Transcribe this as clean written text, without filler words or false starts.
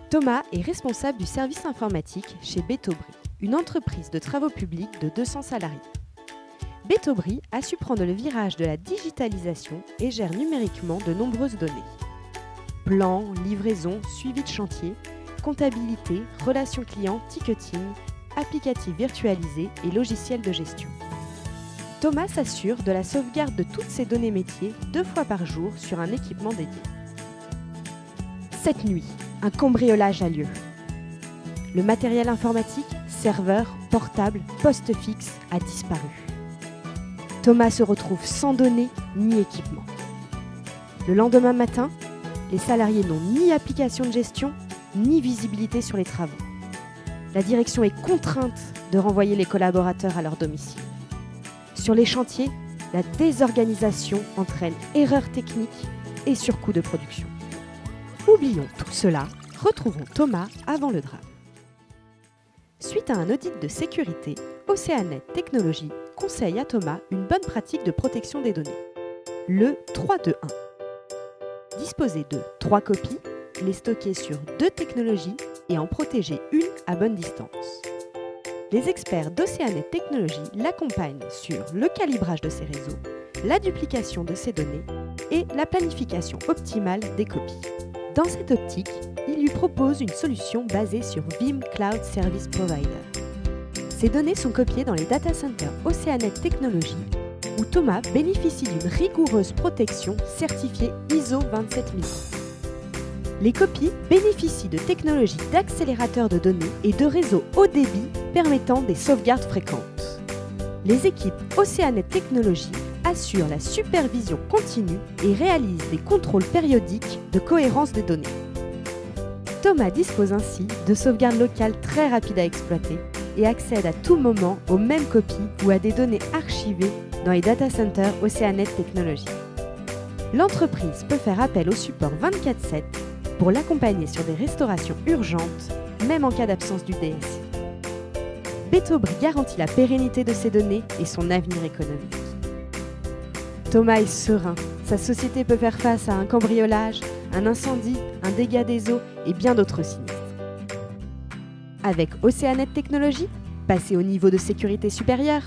Thomas est responsable du service informatique chez Bettobri, une entreprise de travaux publics de 200 salariés. Bettobri a su prendre le virage de la digitalisation et gère numériquement de nombreuses données. Plans, livraison, suivi de chantier, comptabilité, relations clients, ticketing, applicatifs virtualisés et logiciels de gestion. Thomas s'assure de la sauvegarde de toutes ces données métiers 2 fois par jour sur un équipement dédié. Cette nuit, un cambriolage a lieu. Le matériel informatique, serveur, portable, poste fixe a disparu. Thomas se retrouve sans données ni équipement. Le lendemain matin, les salariés n'ont ni application de gestion, ni visibilité sur les travaux. La direction est contrainte de renvoyer les collaborateurs à leur domicile. Sur les chantiers, la désorganisation entraîne erreurs techniques et surcoûts de production. Oublions tout cela, retrouvons Thomas avant le drame. Suite à un audit de sécurité, Oceanet Technologies conseille à Thomas une bonne pratique de protection des données. Le 3-2-1. Disposer de 3 copies, les stocker sur 2 technologies et en protéger une à bonne distance. Les experts d'Oceanet Technologies l'accompagnent sur le calibrage de ses réseaux, la duplication de ses données et la planification optimale des copies. Dans cette optique, il lui propose une solution basée sur Veeam Cloud Service Provider. Ces données sont copiées dans les data centers Oceanet Technologies, où Thomas bénéficie d'une rigoureuse protection certifiée ISO 27000. Les copies bénéficient de technologies d'accélérateur de données et de réseaux haut débit permettant des sauvegardes fréquentes. Les équipes Oceanet Technologies assurent la supervision continue et réalisent des contrôles périodiques de cohérence des données. Thomas dispose ainsi de sauvegardes locales très rapides à exploiter et accède à tout moment aux mêmes copies ou à des données archivées dans les data centers Oceanet Technologies. L'entreprise peut faire appel au support 24/7 pour l'accompagner sur des restaurations urgentes, même en cas d'absence du DSI. Bettobri garantit la pérennité de ses données et son avenir économique. Thomas est serein. Sa société peut faire face à un cambriolage, un incendie, un dégât des eaux et bien d'autres sinistres. Avec Oceanet Technologies, passez au niveau de sécurité supérieur.